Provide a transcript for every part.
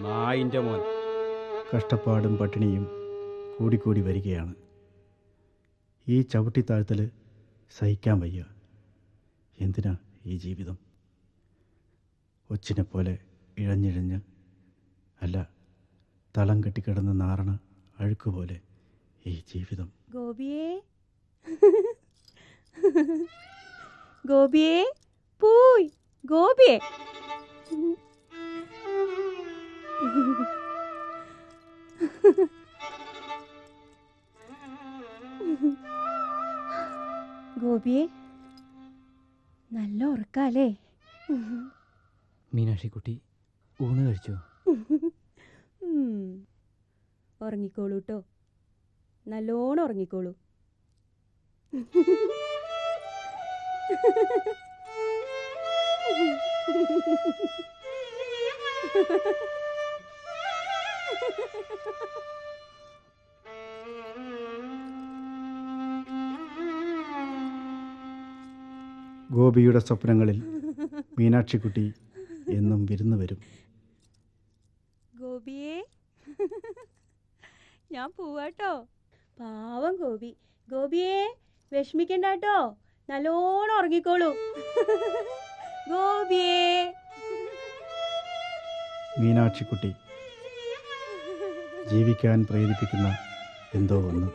നായിൻ്റെ മോൻ. കഷ്ടപ്പാടും പട്ടിണിയും കൂടിക്കൂടി വരികയാണ്. ഈ ചവിട്ടിത്താഴ്ത്തൽ സഹിക്കാൻ വയ്യ. എന്തിനാ ഈ ജീവിതം? ഒച്ചിനെ പോലെ ഇഴഞ്ഞിഴഞ്ഞ്, അല്ല, തളം കെട്ടിക്കിടന്ന് നാറണ അഴുക്കുപോലെ ഈ ജീവിതം. ഗോപിയേ, ഗോപിയേ, പോയി ഗോപിയേ. ഗോപിയെ, നല്ല ഉറക്കാലേ? മീനാക്ഷിക്കുട്ടി ഊണ് കഴിച്ചോ? ഉറങ്ങിക്കോളൂ കേട്ടോ, നല്ലോണം ഉറങ്ങിക്കോളൂ. ഗോപിയുടെ സ്വപ്നങ്ങളിൽ മീനാക്ഷിക്കുട്ടി എന്നും വിരുന്ന് വരും. ഗോപിയേ, ഞാൻ പോവാട്ടോ. പാവം ഗോപി. ഗോപിയേ, വിഷമിക്കണ്ടാട്ടോ, നല്ലോണം ഉറങ്ങിക്കോളൂ. ഗോപിയേ. മീനാക്ഷിക്കുട്ടി ജീവിക്കാൻ പ്രേരിപ്പിക്കുന്ന എന്തോ ഒന്ന്,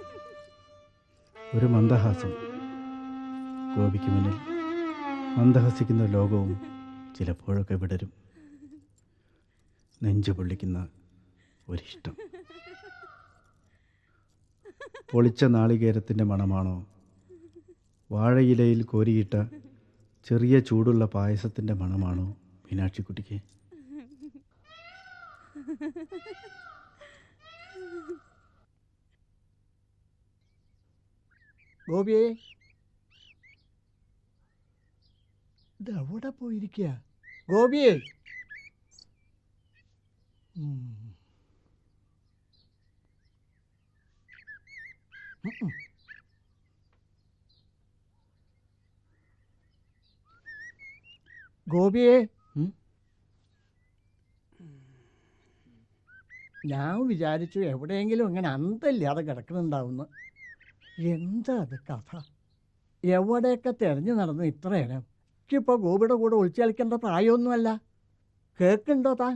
ഒരു മന്ദഹാസം. ഗോപിക്ക് മുന്നിൽ മന്ദഹസിക്കുന്ന ലോകവും ചിലപ്പോഴൊക്കെ വിടരും. നെഞ്ചു പൊള്ളിക്കുന്ന ഒരിഷ്ടം. പൊളിച്ച നാളികേരത്തിൻ്റെ മണമാണോ, വാഴയിലയിൽ കോരിയിട്ട ചെറിയ ചൂടുള്ള പായസത്തിൻ്റെ മണമാണോ മീനാക്ഷിക്കുട്ടിക്ക്? ഗോപിയെ, ഇതെവിടെ പോയിരിക്കുക? ഗോപിയെ, ഗോപിയെ, ഞാൻ വിചാരിച്ചു എവിടെയെങ്കിലും ഇങ്ങനെ അന്തമില്ലാതെ കിടക്കുന്നുണ്ടാവുന്നു. എന്താ അത് കഥ? എവിടെയൊക്കെ തിരഞ്ഞു നടന്നു ഇത്ര നേരം? എനിക്കിപ്പോൾ ഗോപിയുടെ കൂടെ ഒളിച്ചു കളിക്കേണ്ട പ്രായമൊന്നുമല്ല. കേൾക്കുന്നുണ്ടോ താൻ?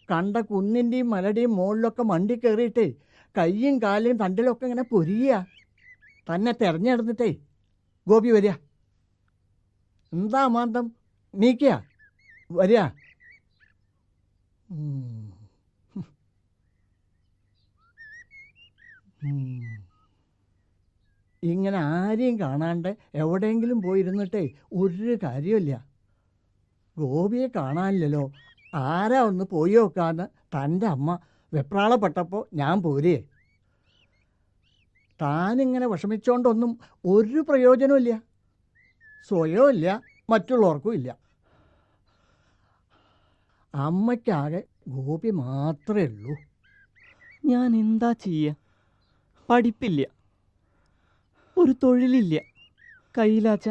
കണ്ട കുന്നിൻ്റെയും മലയുടെയും മുകളിലൊക്കെ മണ്ടി കയറിയിട്ടേ കയ്യും കാലും തണ്ടിലൊക്കെ ഇങ്ങനെ പൊരിയുക. തന്നെ തിരഞ്ഞെടുത്തിട്ടേ ഗോപി വരിക. എന്താ മാന്തം? നീക്കുക വരിക. ഇങ്ങനെ ആരെയും കാണാണ്ട് എവിടെയെങ്കിലും പോയിരുന്നിട്ടേ ഒരു കാര്യമില്ല. ഗോപിയെ കാണാനില്ലല്ലോ, ആരാ ഒന്ന് പോയി നോക്കാന്ന് തൻ്റെ അമ്മ വെപ്രാളപ്പെട്ടപ്പോൾ ഞാൻ പോരേ. താനിങ്ങനെ വിഷമിച്ചോണ്ടൊന്നും ഒരു പ്രയോജനമില്ല. സ്വയവും ഇല്ല, മറ്റുള്ളവർക്കും ഇല്ല. അമ്മയ്ക്കാകെ ഗോപി മാത്രമേ ഉള്ളൂ. ഞാൻ എന്താ ചെയ്യുക? പഠിപ്പില്ല, ഒരു തൊഴിലില്ല, കയ്യിലാച്ച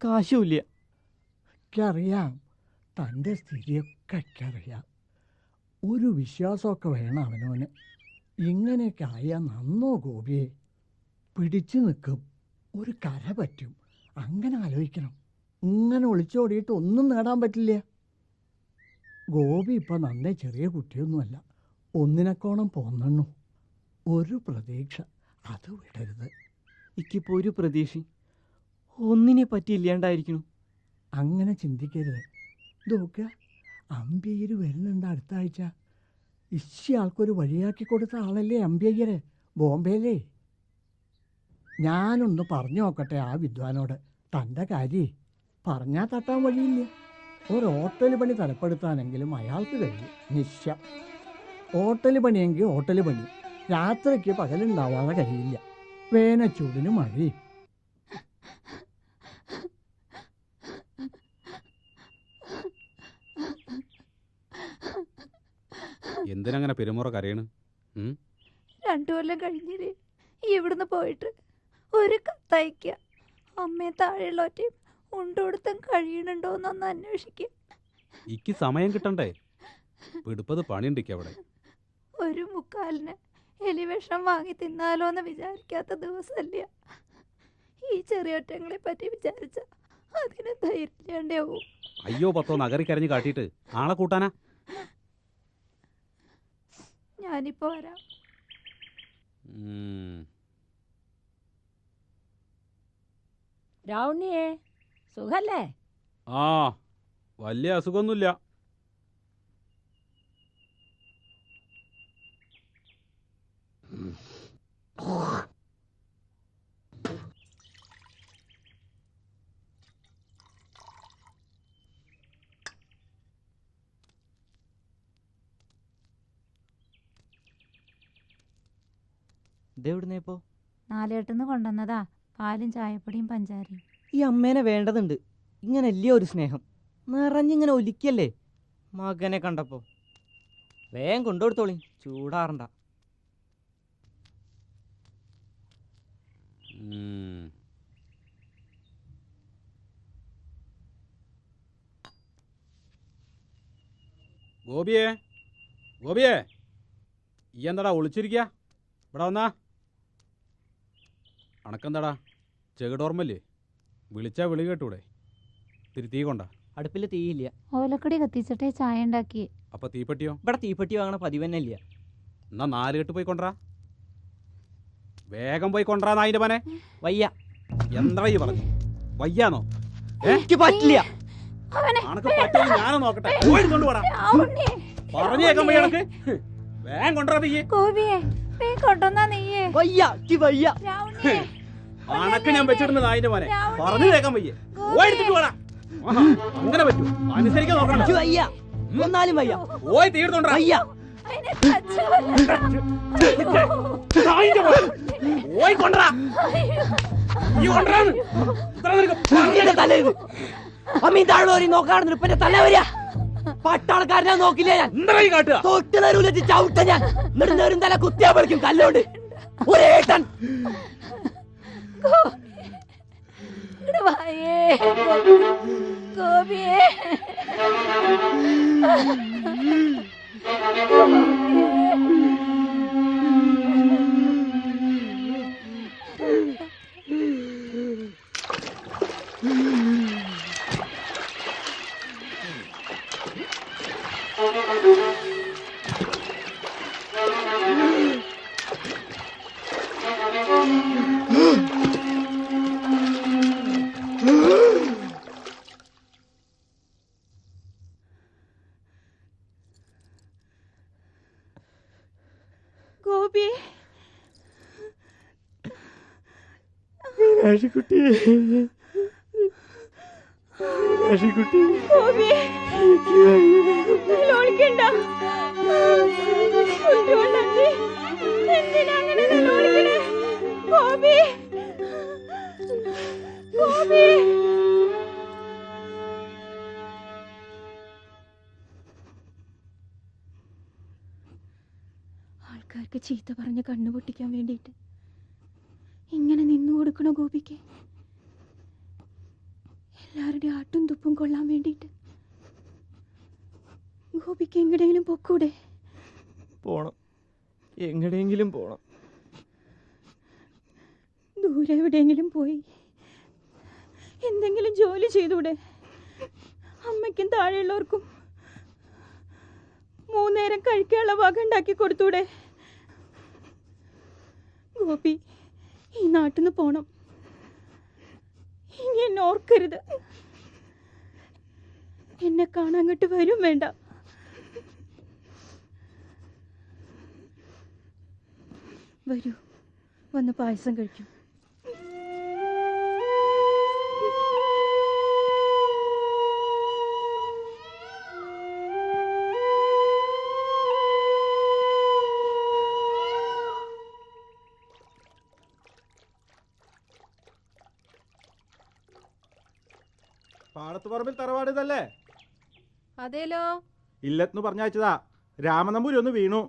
കാശുമില്ല. എനിക്കറിയാം, തൻ്റെ സ്ഥിതിയൊക്കെ എനിക്കറിയാം. ഒരു വിശ്വാസമൊക്കെ വേണം അവനവന്. ഇങ്ങനെയൊക്കെ ആയാൽ നന്നോ ഗോപിയെ? പിടിച്ചു നിൽക്കും, ഒരു കര പറ്റും. അങ്ങനെ ആലോചിക്കണം. ഇങ്ങനെ ഒളിച്ചോടിയിട്ട് ഒന്നും നേടാൻ പറ്റില്ല. ഗോപി ഇപ്പം നന്നേ ചെറിയ കുട്ടിയൊന്നുമല്ല, ഒന്നിനക്കോണം പോന്നണ്ണു. ഒരു പ്രതീക്ഷ, അത് വിടരുത്. എനിക്കിപ്പോൾ ഒരു പ്രതീക്ഷ ഒന്നിനെ പറ്റി ഇല്ലാണ്ടായിരിക്കണം. അങ്ങനെ ചിന്തിക്കരുത്. നോക്കുക, അമ്പയ്യർ വരുന്നുണ്ട് അടുത്ത ആഴ്ച. ആൾക്കൊരു വഴിയാക്കി കൊടുത്ത ആളല്ലേ അമ്പയ്യര്, ബോംബെയിലേ. ഞാനൊന്ന് പറഞ്ഞു നോക്കട്ടെ ആ വിദ്വാനോട്. തൻ്റെ കാര്യേ പറഞ്ഞാൽ തട്ടാൻ വഴിയില്ല. ഒരു ഹോട്ടൽ പണി തലപ്പെടുത്താനെങ്കിലും അയാൾക്ക് കഴിയും. നിശ്ചയം ഹോട്ടൽ പണിയെങ്കിൽ ഹോട്ടൽ പണി. രാത്രിക്ക് പകലുണ്ടാവാതെ കഴിയില്ല. വേനച്ചൂടിന് മഴയും. എന്തിനങ്ങനെ പെരുമുറ കരയണ്? 2 കൊല്ലം കഴിഞ്ഞില്ലേ ഇവിടുന്ന് പോയിട്ട്? ഒരു കത്തയക്കുക, അമ്മയെ താഴെയുള്ളവറ്റയും ഉണ്ടുകൊടുത്തും കഴിയണുണ്ടോന്നൊന്ന് അന്വേഷിക്കുക. ഇക്ക് സമയം കിട്ടണ്ടേ? പിടിപ്പത് പണിയുണ്ടിക്ക് അവിടെ. ഒരു മുക്കാലിന് എലിവിഷം വാങ്ങി തിന്നാലോന്ന് വിചാരിക്കാത്ത ദിവസമല്ല. ഈ ചെറിയൊറ്റങ്ങളെ പറ്റി വിചാരിച്ച അതിന് ധൈര്യണ്ടേ പോവും. അയ്യോ പത്തോ നഗറി കരഞ്ഞ് കാട്ടിയിട്ട് ആളെ കൂട്ടാനാ. ഞാനിപ്പോ വരാം. രാവുണ്ണിയേ, സുഖല്ലേ? ആ വലിയ അസുഖമൊന്നുമില്ല. ഇതെവിടുന്നേ ഇപ്പോ? നാലേട്ടന്ന് കൊണ്ടുവന്നതാ, പാലും ചായപ്പൊടിയും പഞ്ചാരയും. ഈ അമ്മേനെ വേണ്ടതുണ്ട്. ഇങ്ങനല്ലേ ഒരു സ്നേഹം, നിറഞ്ഞിങ്ങനെ ഒലിക്കല്ലേ മകനെ കണ്ടപ്പോ. വേഗം കൊണ്ടുകൊടുത്തോളി, ചൂടാറണ്ട. ഗോപിയേ, ഗോപിയേ, ഈ എന്താടാ ഒളിച്ചിരിക്കുക? ഇവിടെ വന്നാ. അണക്കെന്താടാ ചെകിടോർമ്മല്ലേ? വിളിച്ചാ വിളി കേട്ടൂടെ? തിരി തീ കൊണ്ടാ? അടുപ്പിൽ തീയില്ല. ഓലക്കടി കത്തിച്ചിട്ടേ ചായ ഉണ്ടാക്കി. അപ്പൊ തീപ്പെട്ടിയോ? ഇവിടെ തീപ്പെട്ടി വാങ്ങണ പതിവ് തന്നെ ഇല്ല. എന്നാ 4 കെട്ട് പോയി കൊണ്ടാ. വേഗം പോയി കൊണ്ടാ നായിന്റെ പനെ. വയ്യ. എന്താ ഈ പറഞ്ഞു? വയ്യാന്നോ? എനിക്ക് പറ്റില്ല. അണക്ക് പറ്റുമെന്ന് ഞാനും നോക്കട്ടെ. പോയി കൊണ്ട് പോടാ. പറഞ്ഞേക്കാൻ പോയി അണക്ക്. വേഗം കൊണ്ടുവരാ തീയെ. വയ്യ, എനിക്ക് വയ്യ. അണക്ക് ഞാൻ വെച്ചിട്ടുണ്ട് നായിന്റെ പനെ. പറഞ്ഞു കേൾക്കാൻ വയ്യേ. പോയി എടുത്തിട്ട് പോടാ. അങ്ങനെ പറ്റൂ? അനുസരിക്കാൻ നോക്കണം. എനിക്ക് വയ്യ, ഒന്നാലും വയ്യ. പോയി തീർത്തോണ്ടാ. വയ്യ. പോയി കൊണ്ടുവരാ. ഈ കൊണ്ടുവരാന്ന് അമ്മയുടെ തലയത് അമ്മീൻ താഴോരി നോക്കാണെന്ന് ഇപ്പന്റെ തല വരിക. പട്ടാളക്കാരനെ നോക്കില്ല ഞാൻ. എന്തായി കാട്ടുക? തൊട്ട് തരൂല ചവിട്ട ഞാൻ. നെടുന്നേരും തല കുത്തിയാ പറിക്കും കല്ലോണ്ട്. ഒരേട്ടൻ ഗോപിയേ, ഗോപി, മീനാക്ഷിക്കുട്ടി, മീനാക്ഷിക്കുട്ടി, ഗോപി, നിലോളിക്കണ്ട. കുട്ടിയോളെ എന്തിനാ അങ്ങനെ നിലോളിക്കണേ? ഗോപി, ഗോപി. ആൾക്കാർക്ക് ചീത്ത പറഞ്ഞ് കണ്ണു പൊട്ടിക്കാൻ വേണ്ടിയിട്ട് ഇങ്ങനെ നിന്നു കൊടുക്കണോ ഗോപിക്ക്? എല്ലാവരുടെയും ആട്ടും തുപ്പും കൊള്ളാൻ വേണ്ടിയിട്ട് ഗോപിക്ക് എങ്ങടെയെങ്കിലും പൊക്കൂടെ? പോണം, എങ്ങടെയെങ്കിലും പോണം. ദൂരെ എവിടെയെങ്കിലും പോയി എന്തെങ്കിലും ജോലി ചെയ്തൂടെ? അമ്മയ്ക്കും താഴെയുള്ളവർക്കും 3 നേരം കഴിക്കാനുള്ള വക ഉണ്ടാക്കി കൊടുത്തൂടെ? ഗോപി, ഈ നാട്ടിൽ നിന്ന് പോണം. ഇനി എന്നെ ഓർക്കരുത്. എന്നെ കാണാൻ അങ്ങോട്ട് വരും വേണ്ട. വരൂ, വന്ന് പായസം കഴിക്കും. പാടത്ത് പറമ്പിൽ തറവാട് ഇതല്ലേ? അതേലോ. ഇല്ലെന്ന് പറഞ്ഞയച്ചതാ. രാമനമ്പൂരി ഒന്ന് വീണു.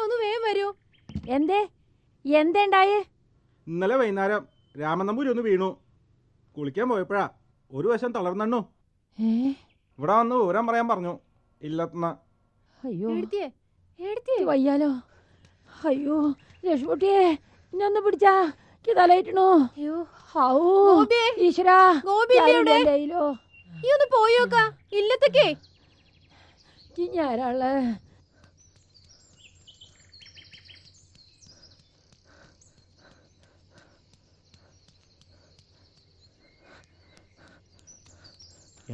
ഒന്ന് വേഗം വരൂ. എന്തേണ്ടായേ? ഇന്നലെ വൈകുന്നേരം രാമനമ്പൂരി ഒന്ന് വീണു. കുളിക്കാൻ പോയപ്പോഴാ ഒരു വശം തളർന്നു. ഇവിടെ വന്ന് വിവരം പറയാൻ പറഞ്ഞു. ഇല്ലെന്ന. അയ്യോ എടുത്തിയേ എടുത്തിയേ വയ്യാലോ. അയ്യോ ലക്ഷ്മുട്ടിയെ എന്നെ ഒന്ന് പിടിച്ചാ തലയിട്ടണോ. അയ്യോ ഔ ഗോപിയെ, ഈശ്വരാ ഗോപിയല്ലേ ഇവിടെ? ഞാനില്ലല്ലോ. ഈ ഒന്ന് പോയോക്കാ ഇല്ലത്തൊക്കെ. ഞാനാള്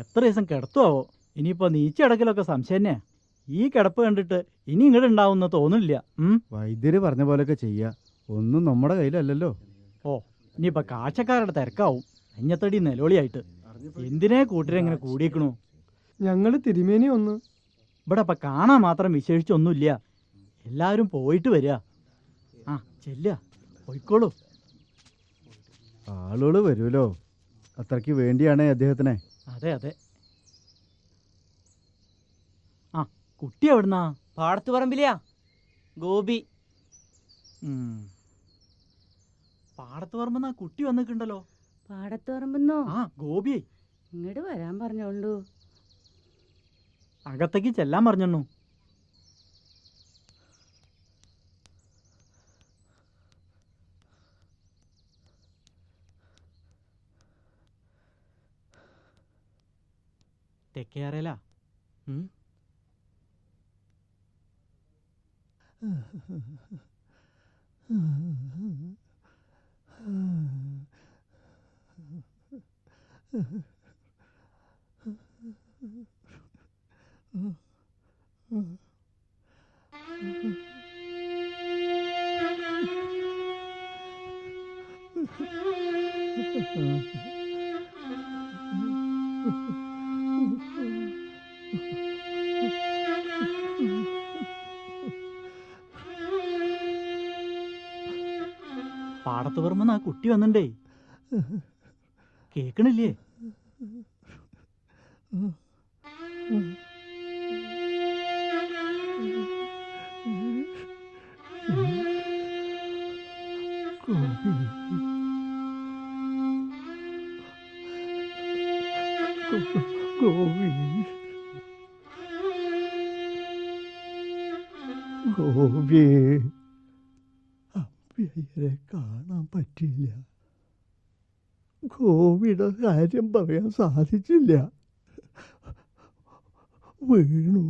എത്ര ദിവസം കിടത്തുവോ? ഇനിയിപ്പോ നീച്ചടക്കലൊക്കെ സംശയം തന്നെ. ഈ കിടപ്പ് കണ്ടിട്ട് ഇനി ഇങ്ങോട്ട് ഉണ്ടാവുന്ന തോന്നില്ല. വൈദ്യര് പറഞ്ഞ പോലെയൊക്കെ ചെയ്യാ. ഒന്നും നമ്മുടെ കയ്യിലല്ലല്ലോ. ഓ ഇനിയിപ്പോ കാഴ്ചക്കാരുടെ തിരക്കാവും. അഞ്ഞത്തടി നിലവിളിയായിട്ട് എന്തിനെ കൂട്ടരെങ്ങനെ കൂടിയേക്കണു? ഞങ്ങള് തിരുമേനി ഒന്ന് ഇവിടെ ഇപ്പൊ കാണാൻ മാത്രം വിശേഷിച്ചൊന്നുമില്ല. എല്ലാവരും പോയിട്ട് വരിക. ആ ചെല്ലുക, പോയിക്കോളൂ. ആളുകള് വരുമല്ലോ, അത്രയ്ക്ക് വേണ്ടിയാണേ അദ്ദേഹത്തിനെ. അതെ അതെ. ആ കുട്ടി എവിടുന്നാ? പാടത്ത് പറമ്പിലെയാ ഗോപി. പാടത്ത് പറമ്പെന്നാ കുട്ടി വന്നിട്ടുണ്ടല്ലോ. പാടത്ത് പറമ്പെന്നോ? ആ ഗോപി ഇങ്ങോട്ട് വരാൻ പറഞ്ഞോളൂ. അകത്തേക്ക് ചെല്ലാൻ പറഞ്ഞു. തെക്കേറേലാ. പാടത്ത് പറമ്പെന്ന് ആ കുട്ടി വന്നിണ്ടേ. കേക്കണില്ലേ? ഗോപിയെ അമ്പയ്യരെ കാണാൻ പറ്റില്ല. ഗോപിയുടെ കാര്യം പറയാൻ സാധിച്ചില്ല. വീണു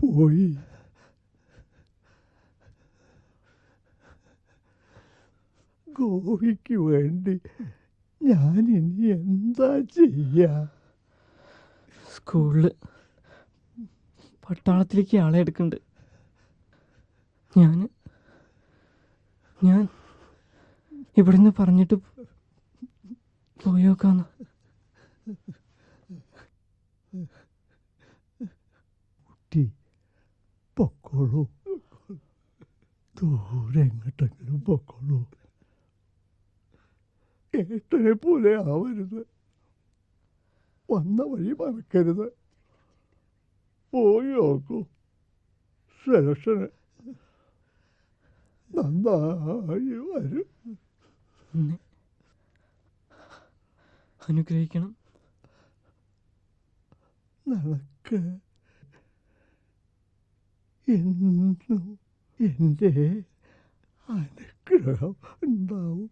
പോയി. ഗോപിക്ക് വേണ്ടി ഞാൻ ഇനി എന്താ ചെയ്യാ? സ്കൂളില് പട്ടാളത്തിലേക്ക് ആളെ എടുക്കുന്നുണ്ട്. ഞാൻ ഇവിടുന്ന് പറഞ്ഞിട്ട് പോയോക്കാന്ന്. കുട്ടി പൊക്കോളൂ, ദൂരെ എങ്ങോട്ടെങ്കിലും പൊക്കോളൂ. ഏട്ടനെ പോലെ ആവരുത്. വന്ന വഴി മറക്കരുത്. പോയി നോക്കൂ, സെലക്ഷന് നന്നായി വരും. അനുഗ്രഹിക്കണം. നിനക്ക് എന്നും എൻ്റെ അനുഗ്രഹം ഉണ്ടാവും.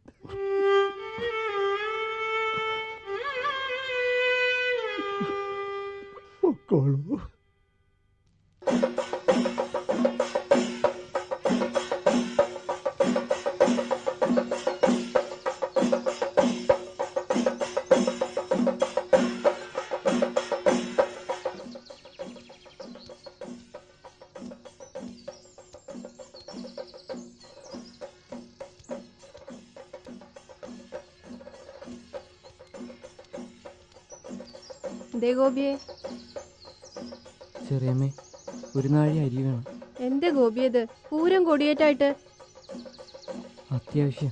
പൊക്കോളൂ. എന്തേ ഗോപിയെ? ചെറിയമ്മേ, ഒരു നാഴി അരി വേണം. എന്തേ ഗോപിയത്? പൂരം കൊടിയേറ്റായിട്ട്. അത്യാവശ്യം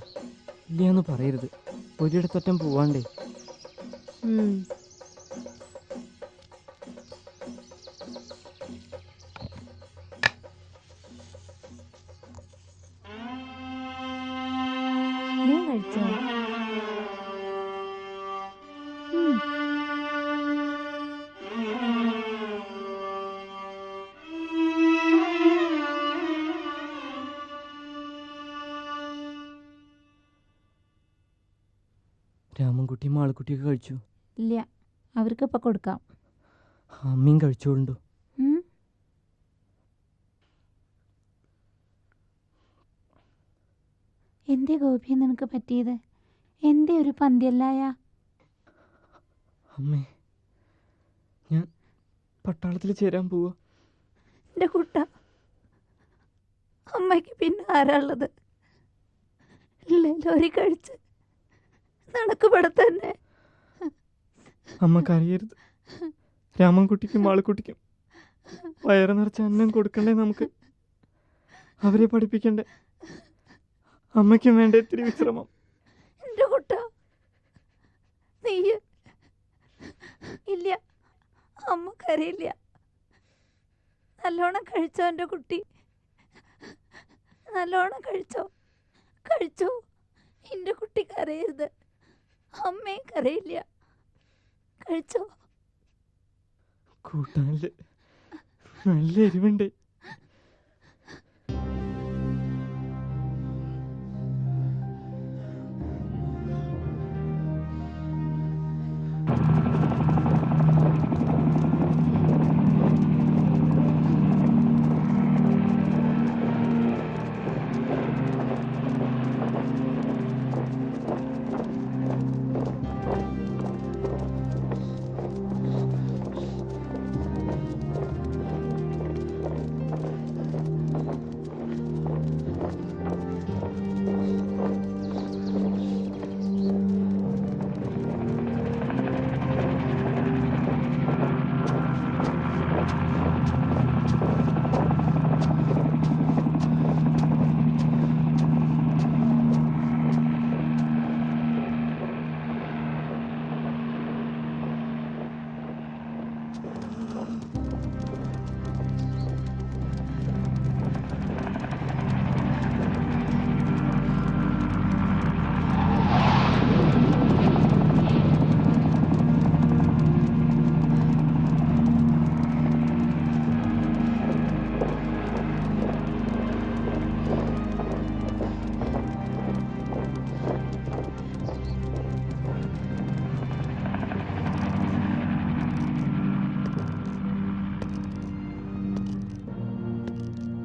ഇല്ലയെന്ന് പറയരുത്. ഒരിടത്തൊറ്റം പോവാണ്ടേ. നീ കഴിച്ചോ? രാമൻകുട്ടിയും മാളക്കുട്ടിയൊക്കെ കഴിച്ചു? ഇല്ല, അവർക്കിപ്പോൾ കൊടുക്കാം. അമ്മയും കഴിച്ചോളുണ്ടോ? ഉം. എന്തേ ഗോപി നിനക്ക് പറ്റിയത്? എന്തേ ഒരു പന്തിയല്ലായ? അമ്മേ, ഞാൻ പട്ടാളത്തിൽ ചേരാൻ പോവാ. എൻ്റെ കുട്ട, അമ്മയ്ക്ക് പിന്നെ ആരാളുള്ളത്? ലോറി കഴിച്ച് നടക്കുപടെ തന്നെ. അമ്മ കരയരുത്. രാമൻകുട്ടിക്കും മാളക്കുട്ടിക്കും വയറ് നിറച്ച അന്നം കൊടുക്കണ്ടേ നമുക്ക്? അവരെ പഠിപ്പിക്കണ്ടേ? അമ്മയ്ക്കും വേണ്ട ഇത്തിരി വിശ്രമം. എൻ്റെ കുട്ട, നീ ഇല്ല, അമ്മ കരയില്ല. നല്ലോണം കഴിച്ചോ എൻ്റെ കുട്ടി, നല്ലോണം കഴിച്ചോ. കഴിച്ചോ, എൻ്റെ കുട്ടി കരയരുത്. അമ്മയും കരയില്ല. കഴിച്ചോ. കൂട്ടാനില് നല്ല എരിവുണ്ട്.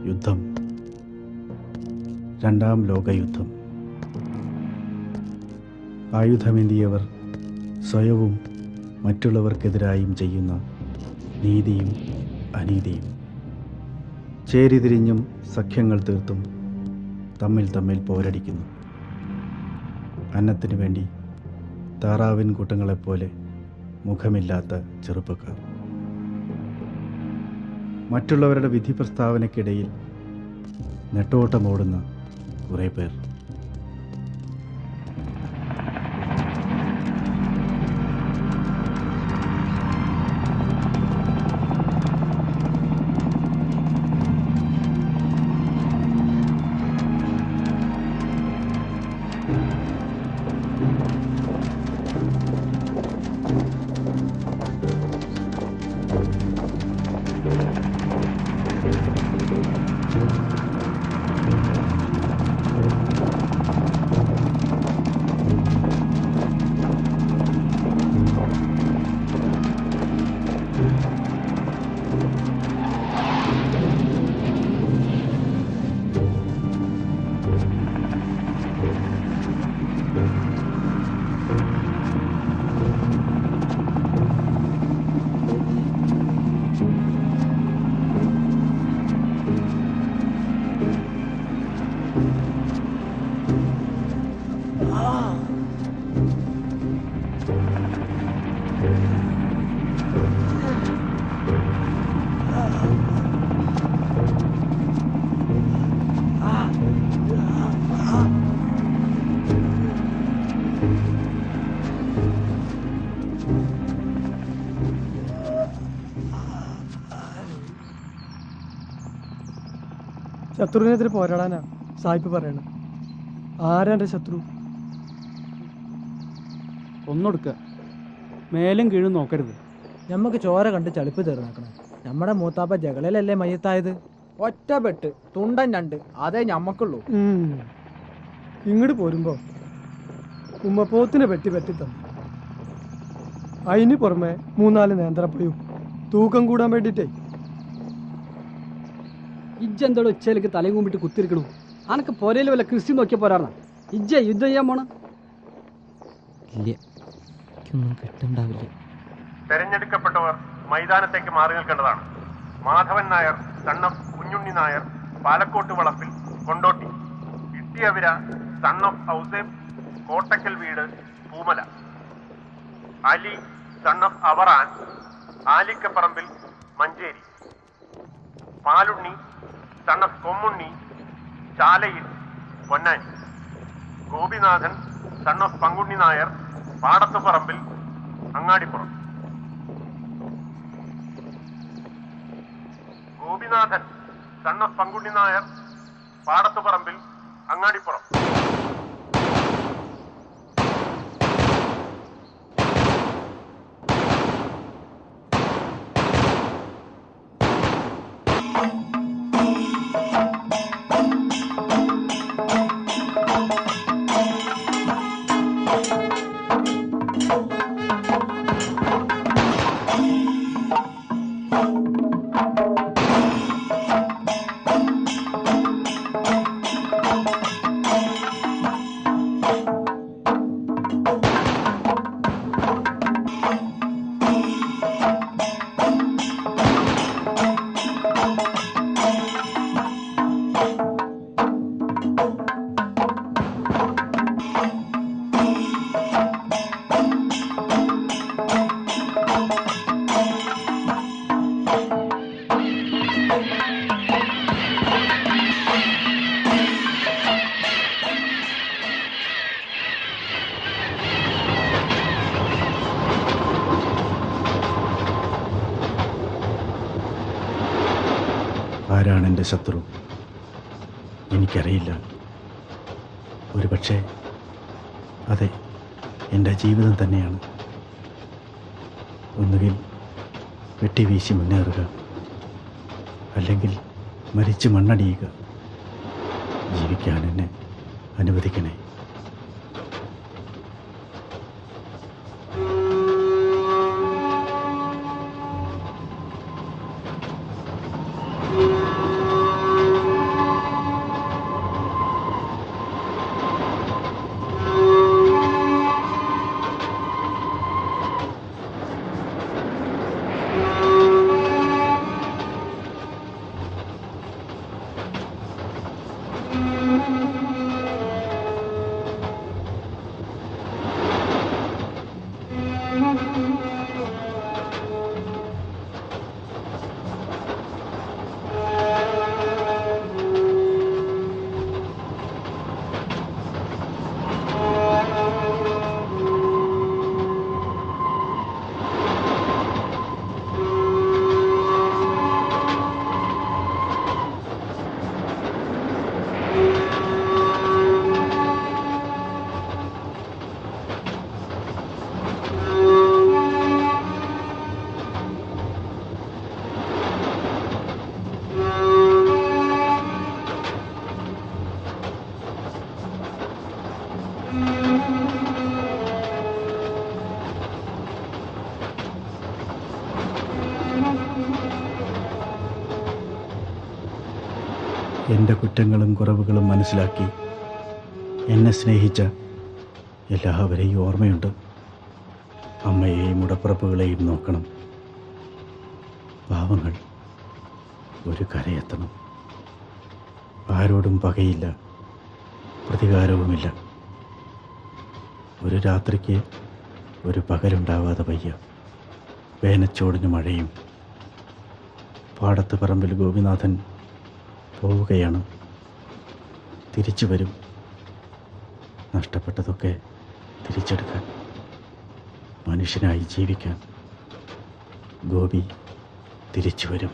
യുദ്ധം, രണ്ടാം ലോകയുദ്ധം. ആയുധമേന്തിയവർ സ്വയവും മറ്റുള്ളവർക്കെതിരായും ചെയ്യുന്ന നീതിയും അനീതിയും. ചേരിതിരിഞ്ഞും സഖ്യങ്ങൾ തീർത്തും തമ്മിൽ പോരടിക്കുന്നു. അന്നത്തിനു വേണ്ടി താറാവിൻ കൂട്ടങ്ങളെപ്പോലെ മുഖമില്ലാത്ത ചെറുപ്പക്കാർ. മറ്റുള്ളവരുടെ വിധി പ്രസ്താവനയ്ക്കിടയിൽ നെട്ടോട്ടമോടുന്ന കുറേ പേർ. ശത്രുവിനെതിരെ പോരാടാനാ സായിപ്പ് പറയണത്. ആരാ എൻ്റെ ശത്രു? ഒന്നൊടുക്കുക, മേലും കീഴും നോക്കരുത്. ഞമ്മക്ക് ചോര കണ്ട് ചളിപ്പ് തീർന്നാക്കണം. നമ്മുടെ മൂത്താപ്പ ജകളിലല്ലേ മയ്യത്തായത്? ഒറ്റ പെട്ട് തുണ്ടൻ രണ്ട് അതേ ഞമ്മക്കുള്ളൂ. ഇങ്ങോട്ട് പോരുമ്പോ ഉമ്മ പോത്തിനെ വെട്ടി തന്നു. അതിന് പുറമെ 3-4 നേന്ത്രപ്പഴയും തൂക്കം കൂടാൻ വേണ്ടിട്ടേ. ഇജ്ജെന്തോട് ഉച്ചയിലേക്ക് തലയും കുമ്പിട്ട് കുത്തിരിക്കണു. അനക്ക് പൊരയിൽ വല്ല കൃഷി നോക്കിയ പോരാണ. ഇജ്ജ യുദ്ധം ചെയ്യാൻ പോണ? ഇല്ല, എനിക്കൊന്നും കിട്ടുണ്ടാവില്ല. തെരഞ്ഞെടുക്കപ്പെട്ടവർ മൈതാനത്തേക്ക് മാറി നിൽക്കേണ്ടതാണ്. Madhavan Nair, son of Kunjunni Nair, Palakkottu Valappil Kondotty. Ittiyavira, son of Ouseph, Kottakkal വീട്, Poomala. Ali, son of Avaran, Alikkaparambil, Manjeri. Palunni, son of Kommunni, Chalayil, Ponnani. Gopinathan, son of Pankunni Nair, Padathuparambil, Angadipuram. Gopinathan, son of Pankunni Nair, Padathuparambil, Angadipuram. ആരാണ് എൻ്റെ ശത്രു? എനിക്കറിയില്ല. ഒരുപക്ഷെ അതെ, എൻ്റെ ജീവിതം തന്നെയാണ്. ഒന്നുകിൽ വെട്ടി വീശി മുന്നേറുക, അല്ലെങ്കിൽ മരിച്ച് മണ്ണടിയുക. ജീവിക്കാൻ എന്നെ അനുവദിക്കണേ. എൻ്റെ കുറ്റങ്ങളും കുറവുകളും മനസ്സിലാക്കി എന്നെ സ്നേഹിച്ച എല്ലാവരെയും ഓർമ്മയുണ്ട്. അമ്മയെയും ഉടപ്പുറപ്പുകളെയും നോക്കണം. പാവങ്ങൾ ഒരു കരയെത്തണം. ആരോടും പകയില്ല, പ്രതികാരവുമില്ല. ഒരു രാത്രിക്ക് ഒരു പകലുണ്ടാവാതെ വയ്യ. വേനച്ചോടിന് മഴയും. പാടത്ത് പറമ്പിൽ ഗോപിനാഥൻ പോവുകയാണ്. തിരിച്ചു വരും. നഷ്ടപ്പെട്ടതൊക്കെ തിരിച്ചെടുക്കാൻ, മനുഷ്യനായി ജീവിക്കാൻ ഗോപി തിരിച്ചു വരും.